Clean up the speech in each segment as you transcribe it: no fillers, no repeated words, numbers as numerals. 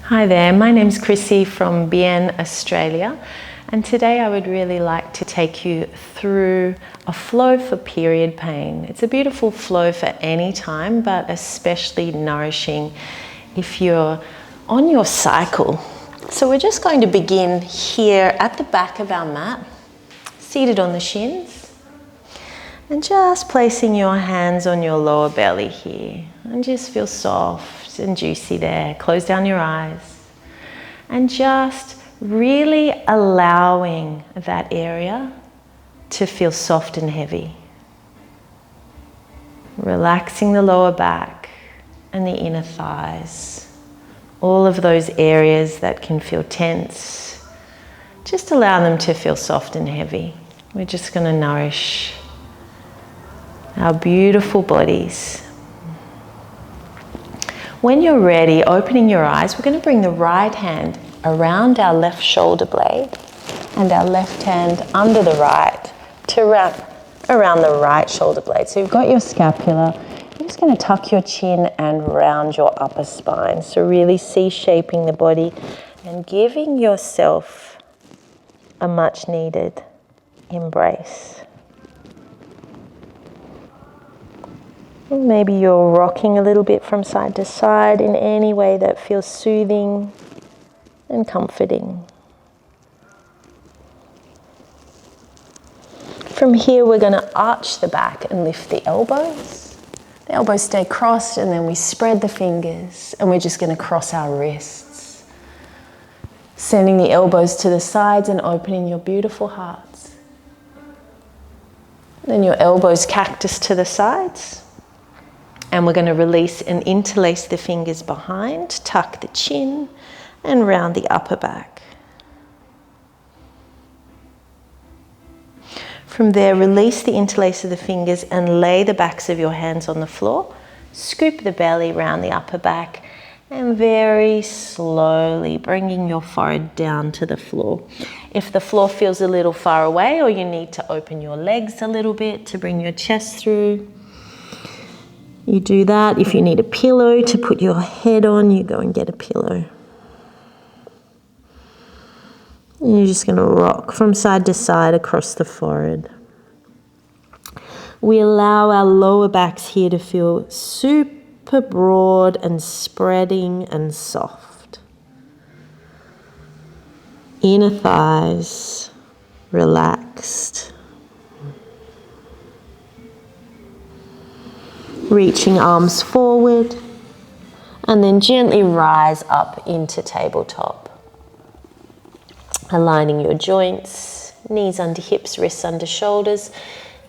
Hi there, my name's Chrissy from Bien, Australia, and today I would really like to take you through a flow for period pain. It's a beautiful flow for any time, but especially nourishing if you're on your cycle. So we're just going to begin here at the back of our mat, seated on the shins, and just placing your hands on your lower belly here, and just feel soft and juicy there. Close down your eyes and just really allowing that area to feel soft and heavy. Relaxing the lower back and the inner thighs. All of those areas that can feel tense, just allow them to feel soft and heavy. We're just going to nourish our beautiful bodies. When you're ready, opening your eyes, we're going to bring the right hand around our left shoulder blade and our left hand under the right to wrap around the right shoulder blade. So you've got your scapula. You're just going to tuck your chin and round your upper spine. So really C-shaping the body and giving yourself a much needed embrace. Maybe you're rocking a little bit from side to side in any way that feels soothing and comforting. From here, we're going to arch the back and lift the elbows. The elbows stay crossed, and then we spread the fingers, and we're just going to cross our wrists. Sending the elbows to the sides and opening your beautiful hearts. Then your elbows cactus to the sides. And we're going to release and interlace the fingers behind, tuck the chin, and round the upper back. From there, release the interlace of the fingers and lay the backs of your hands on the floor. Scoop the belly round the upper back, and very slowly bringing your forehead down to the floor. If the floor feels a little far away, or you need to open your legs a little bit to bring your chest through, you do that. If you need a pillow to put your head on, you go and get a pillow. And you're just going to rock from side to side across the forehead. We allow our lower backs here to feel super broad and spreading and soft. Inner thighs relaxed. Reaching arms forward, and then gently rise up into tabletop. Aligning your joints, knees under hips, wrists under shoulders,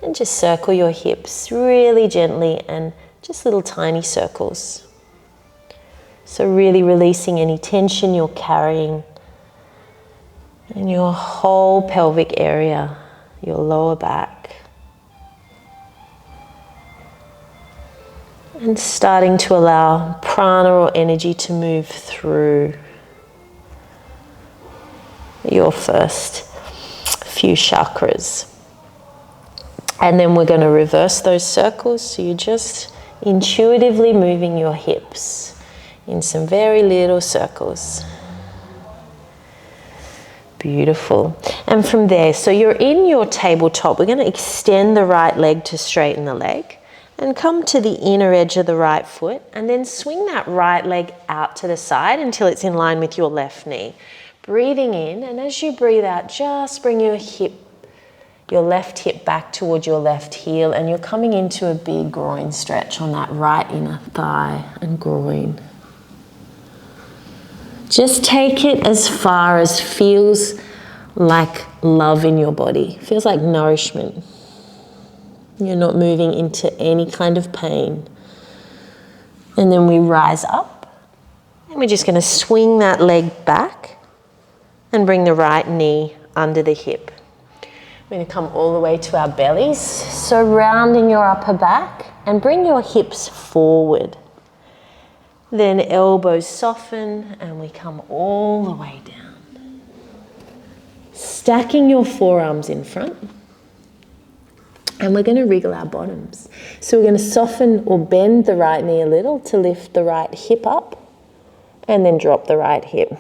and just circle your hips really gently and just little tiny circles. So really releasing any tension you're carrying in your whole pelvic area, your lower back. And starting to allow prana or energy to move through your first few chakras. And then we're going to reverse those circles. So you're just intuitively moving your hips in some very little circles. Beautiful. And from there, so you're in your tabletop. We're going to extend the right leg to straighten the leg. And come to the inner edge of the right foot, and then swing that right leg out to the side until it's in line with your left knee. Breathing in, and as you breathe out, just bring your left hip back towards your left heel, and you're coming into a big groin stretch on that right inner thigh and groin. Just take it as far as feels like love in your body, feels like nourishment. You're not moving into any kind of pain. And then we rise up, and we're just going to swing that leg back and bring the right knee under the hip. We're going to come all the way to our bellies, so rounding your upper back and bring your hips forward. Then elbows soften and we come all the way down. Stacking your forearms in front. And we're going to wriggle our bottoms. So we're going to soften or bend the right knee a little to lift the right hip up. And then drop the right hip.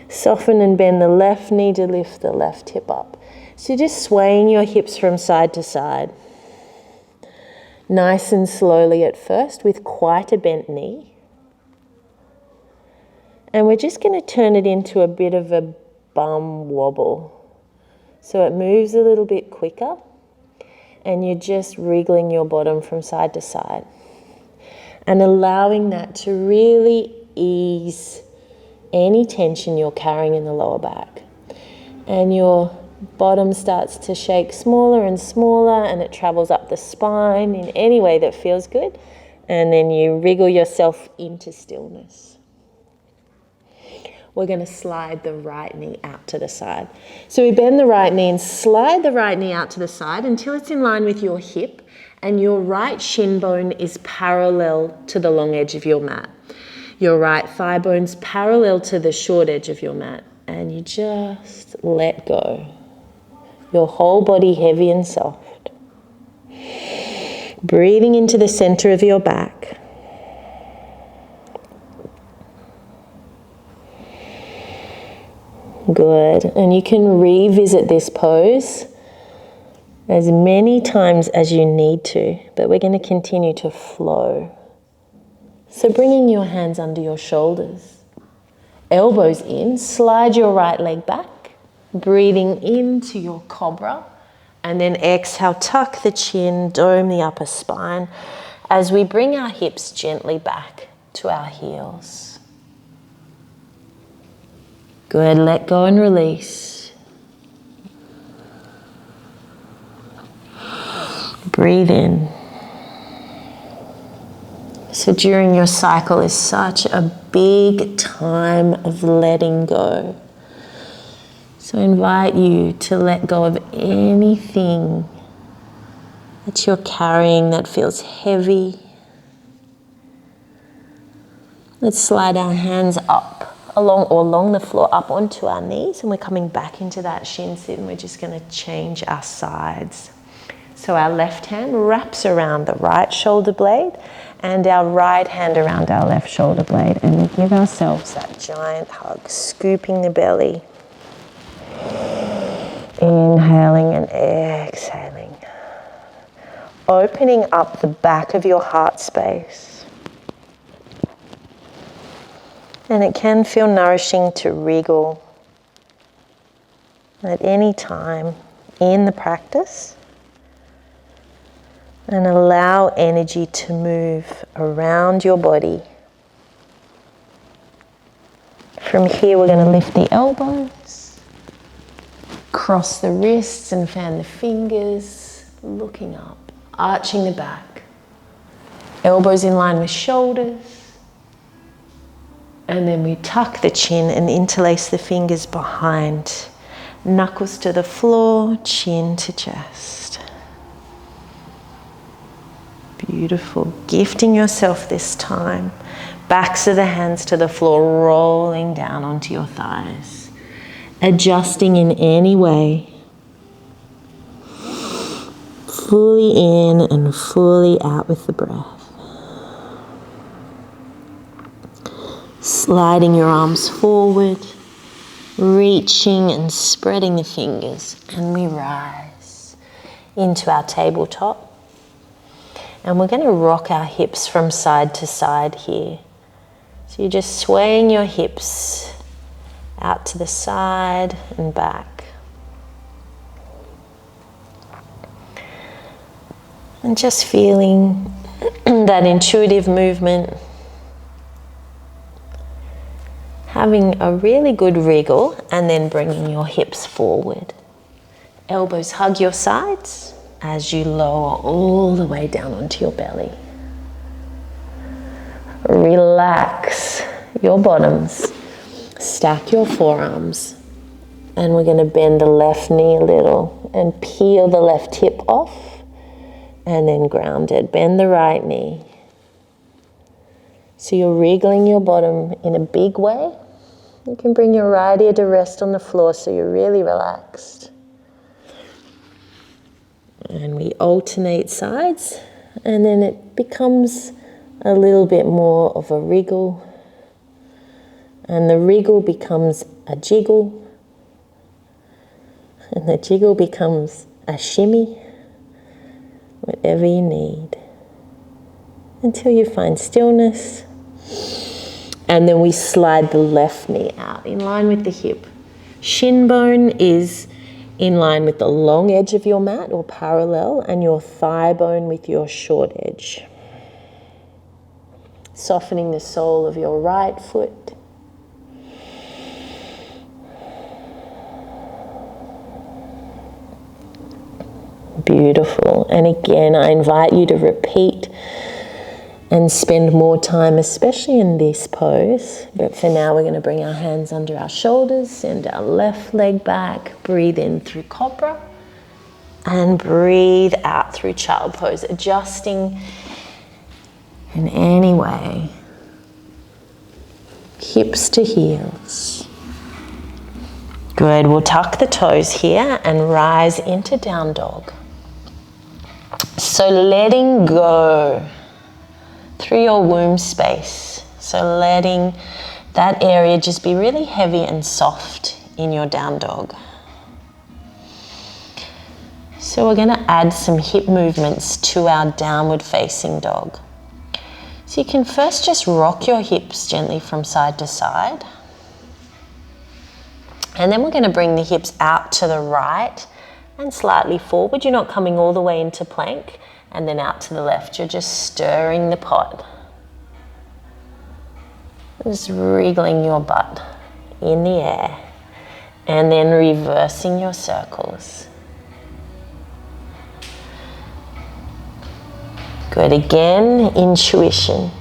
Soften and bend the left knee to lift the left hip up. So just swaying your hips from side to side. Nice and slowly at first with quite a bent knee. And we're just going to turn it into a bit of a bum wobble. So it moves a little bit quicker and you're just wriggling your bottom from side to side. And allowing that to really ease any tension you're carrying in the lower back. And your bottom starts to shake smaller and smaller and it travels up the spine in any way that feels good. And then you wriggle yourself into stillness. We're going to slide the right knee out to the side. So we bend the right knee and slide the right knee out to the side until it's in line with your hip and your right shin bone is parallel to the long edge of your mat. Your right thigh bone's parallel to the short edge of your mat. And you just let go. Your whole body heavy and soft. Breathing into the center of your back. Good. And you can revisit this pose as many times as you need to, but we're going to continue to flow. So bringing your hands under your shoulders, elbows in, slide your right leg back, breathing into your cobra, and then exhale, tuck the chin, dome the upper spine as we bring our hips gently back to our heels. Good, let go and release. Breathe in. So during your cycle is such a big time of letting go. So I invite you to let go of anything that you're carrying that feels heavy. Let's slide our hands up along the floor up onto our knees, and we're coming back into that shin sit, and we're just going to change our sides. So our left hand wraps around the right shoulder blade and our right hand around our left shoulder blade, and we give ourselves that giant hug, scooping the belly. Inhaling and exhaling. Opening up the back of your heart space. And it can feel nourishing to wriggle at any time in the practice. And allow energy to move around your body. From here, we're going to lift the elbows, cross the wrists and fan the fingers, looking up, arching the back. Elbows in line with shoulders. And then we tuck the chin and interlace the fingers behind. Knuckles to the floor, chin to chest. Beautiful. Gifting yourself this time. Backs of the hands to the floor, rolling down onto your thighs. Adjusting in any way. Fully in and fully out with the breath. Sliding your arms forward, reaching and spreading the fingers, and we rise into our tabletop. And we're going to rock our hips from side to side here. So you're just swaying your hips out to the side and back. And just feeling that intuitive movement. Having a really good wriggle and then bringing your hips forward. Elbows hug your sides as you lower all the way down onto your belly. Relax your bottoms. Stack your forearms. And we're going to bend the left knee a little and peel the left hip off and then ground it. Bend the right knee. So you're wriggling your bottom in a big way. You can bring your right ear to rest on the floor so you're really relaxed. And we alternate sides, and then it becomes a little bit more of a wriggle And the wriggle becomes a jiggle. And the jiggle becomes a shimmy. Whatever you need. Until you find stillness. And then we slide the left knee out in line with the hip. Shin bone is in line with the long edge of your mat or parallel, and your thigh bone with your short edge. Softening the sole of your right foot. Beautiful. And again, I invite you to repeat and spend more time, especially in this pose. But for now, we're going to bring our hands under our shoulders, send our left leg back, breathe in through cobra, and breathe out through child pose, adjusting in any way. Hips to heels. Good. We'll tuck the toes here and rise into down dog. So letting go through your womb space. So letting that area just be really heavy and soft in your down dog. So we're going to add some hip movements to our downward facing dog. So you can first just rock your hips gently from side to side. And then we're going to bring the hips out to the right and slightly forward. You're not coming all the way into plank. And then out to the left, you're just stirring the pot. Just wriggling your butt in the air. And then reversing your circles. Good, again, intuition.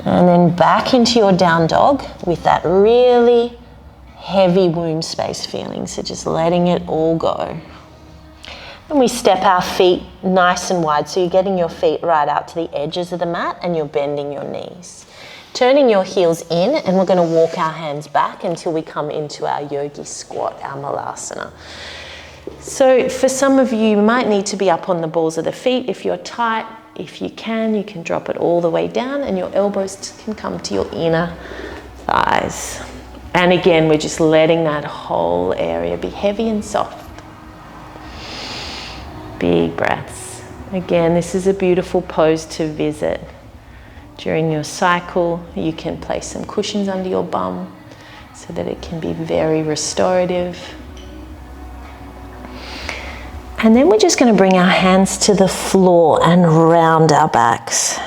And then back into your down dog with that really heavy womb space feeling. So just letting it all go. And we step our feet nice and wide, so you're getting your feet right out to the edges of the mat and you're bending your knees. Turning your heels in, and we're going to walk our hands back until we come into our yogi squat, our malasana. So for some of you might need to be up on the balls of the feet. If you're tight, if you can drop it all the way down and your elbows can come to your inner thighs. And again, we're just letting that whole area be heavy and soft. Big breaths. Again, this is a beautiful pose to visit. During your cycle, you can place some cushions under your bum so that it can be very restorative. And then we're just going to bring our hands to the floor and round our backs.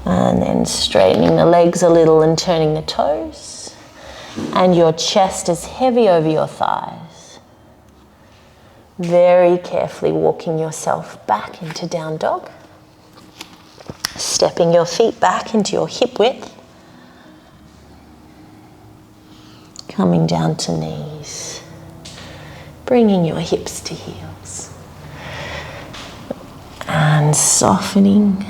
And then straightening the legs a little and turning the toes. And your chest is heavy over your thighs. Very carefully walking yourself back into down dog. Stepping your feet back into your hip width. Coming down to knees. Bringing your hips to heels. And softening.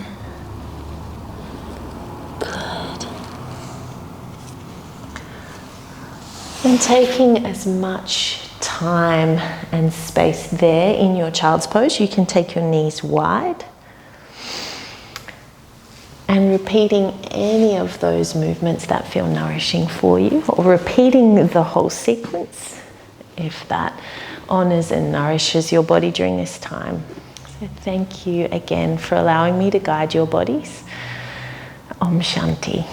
And taking as much time and space there in your child's pose, you can take your knees wide. And repeating any of those movements that feel nourishing for you, or repeating the whole sequence if that honors and nourishes your body during this time. So thank you again for allowing me to guide your bodies. Om Shanti.